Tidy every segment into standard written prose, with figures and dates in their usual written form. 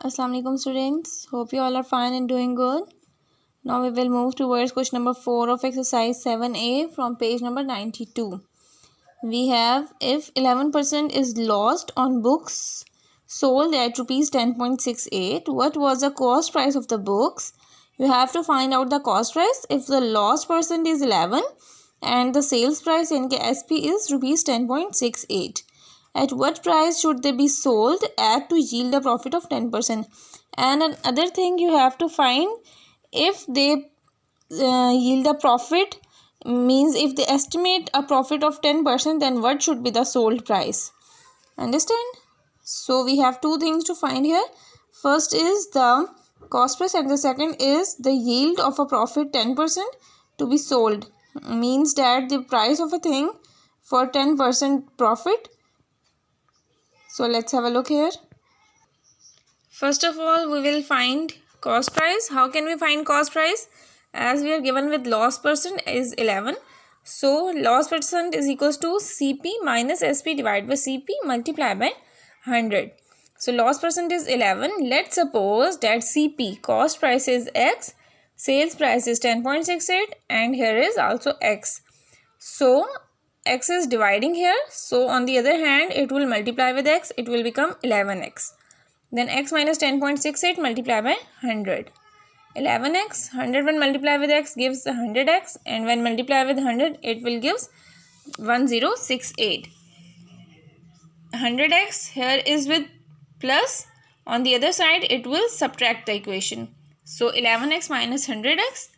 Assalamu alaikum students. Hope you all are fine and doing good. Now we will move towards question number 4 of exercise 7a from page number 92. We have if 11% is lost on books sold at rupees 10.68, what was the cost price of the books? You have to find out the cost price if the lost percent is 11 and the sales price in SP is rupees 10.68. At what price should they be sold at to yield a profit of 10%? And another thing you have to find if they yield a profit, means if they estimate a profit of 10%, then what should be the sold price? Understand? So we have two things to find here. First is the cost price and the second is the yield of a profit 10% to be sold. Means that the price of a thing for 10% profit. So let's have a look here. First of all, we will find cost price. How can we find cost price? As we are given with loss percent is 11. So loss percent is equals to CP minus SP divided by CP multiplied by 100. So loss percent is 11. Let's suppose that CP cost price is X, sales price is 10.68 and here is also X. So X is dividing here. So on the other hand, it will multiply with X. It will become 11X. Then X minus 10.68 multiplied by 100. 11X, 100 when multiplied with X gives 100X and when multiplied with 100 it will gives 1068. 100X here is with plus, on the other side it will subtract the equation. So 11X minus 100X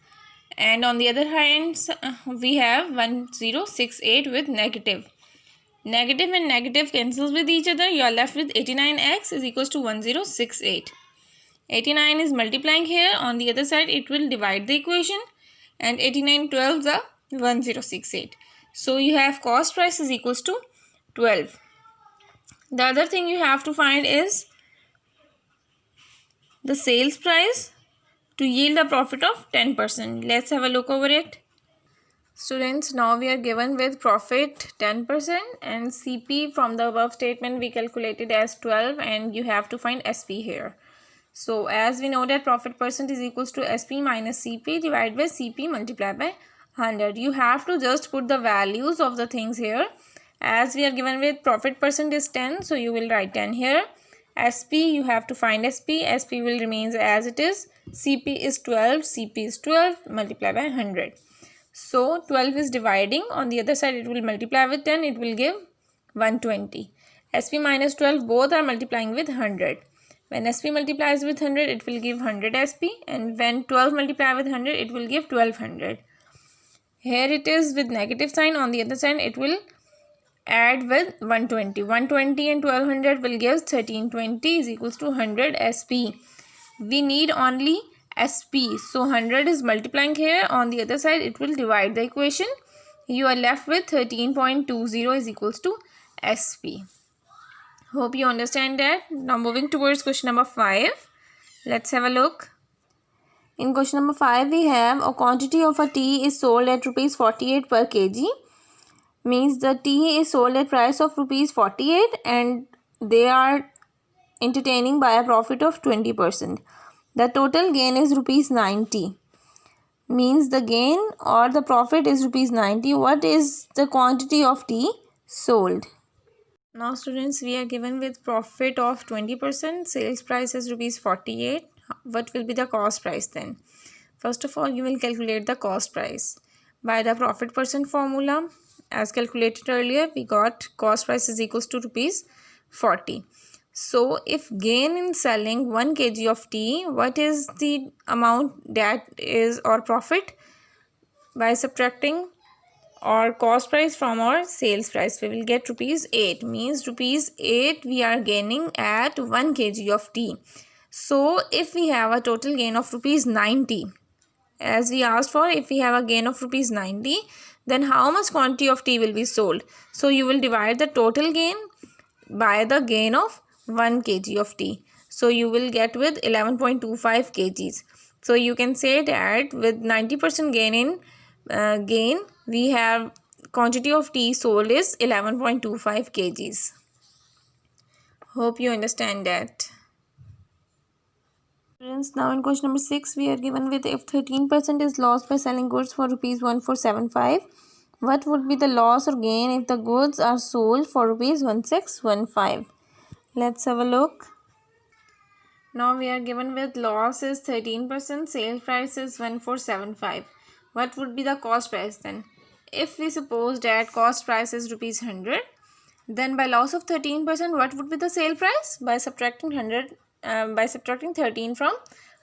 and on the other hand we have 1068 with negative. Negative and negative cancels with each other. You are left with 89x is equals to 1068. 89 is multiplying here. On the other side, it will divide the equation. And 89 12s are 1068. So you have cost price is equals to 12. The other thing you have to find is the sales price to yield a profit of 10%. Let's have a look over it. Students, now we are given with profit 10% and CP from the above statement we calculated as 12 and you have to find SP here. So as we know that profit percent is equals to SP minus CP divided by CP multiplied by 100. You have to just put the values of the things here. As we are given with profit percent is 10, so you will write 10 here. SP, you have to find SP. SP will remain as it is. CP is 12, CP is 12 multiplied by 100. So 12 is dividing, on the other side it will multiply with 10, it will give 120. SP minus 12 both are multiplying with 100. When SP multiplies with 100 it will give 100 SP and when 12 multiply with 100 it will give 1200. Here it is with negative sign, on the other side it will add with 120. 120 and 1200 will give 1320 is equals to 100 SP. We need only SP. So 100 is multiplying here. On the other side, it will divide the equation. You are left with 13.20 is equals to SP. Hope you understand that. Now moving towards question number 5. Let's have a look. In question number 5, we have a quantity of a tea is sold at rupees 48 per kg. Means the tea is sold at price of rupees 48 and they are entertaining by a profit of 20%. The total gain is rupees 90. Means the gain or the profit is rupees 90. What is the quantity of tea sold? Now students, we are given with profit of 20%. Sales price is rupees 48. What will be the cost price then? First of all, you will calculate the cost price. By the profit percent formula, as calculated earlier, we got cost price is equals to rupees 40. So if gain in selling 1 kg of tea, what is the amount that is our profit? By subtracting our cost price from our sales price, we will get rupees 8. Means rupees 8 we are gaining at 1 kg of tea. So if we have a total gain of rupees 90, as we asked for, if we have a gain of rupees 90, then how much quantity of tea will be sold? So you will divide the total gain by the gain of 1 kg of tea. So you will get with 11.25 kgs. So you can say that with 90% gain in gain, we have quantity of tea sold is 11.25 kgs. Hope you understand that. Students, now in question number 6, we are given with if 13% is lost by selling goods for rupees 1475, what would be the loss or gain if the goods are sold for rupees 1615? Let's have a look. Now we are given with loss is 13%, sale price is 1475. What would be the cost price then? If we suppose that cost price is rupees 100, then by loss of 13%, what would be the sale price? By subtracting 13 from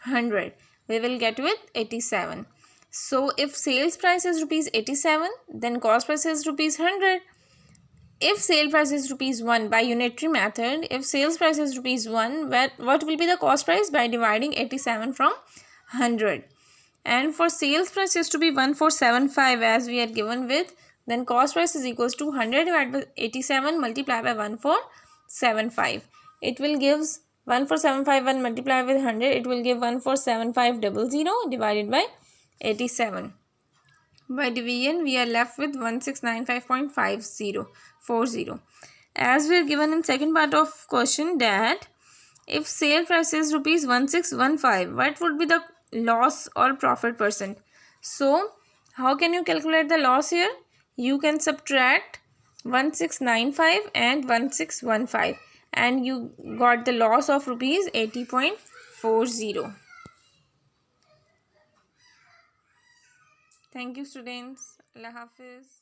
100, we will get with 87. So if sales price is rupees 87, then cost price is rupees 100. If sale price is rupees 1 by unitary method, if sales price is rupees 1, what will be the cost price? By dividing 87 from 100. And for sales price is to be 1475 as we are given with, then cost price is equals to 100 divided by 87 multiplied by 1475. It will give 14751 multiplied with 100. It will give 14750 divided by 87. By division, we are left with 1695.40. As we are given in second part of question that if sale price is rupees 1615, what would be the loss or profit percent? So, how can you calculate the loss here? You can subtract 1695 and 1615 and you got the loss of rupees 80.40. Thank you students. Allah Hafiz.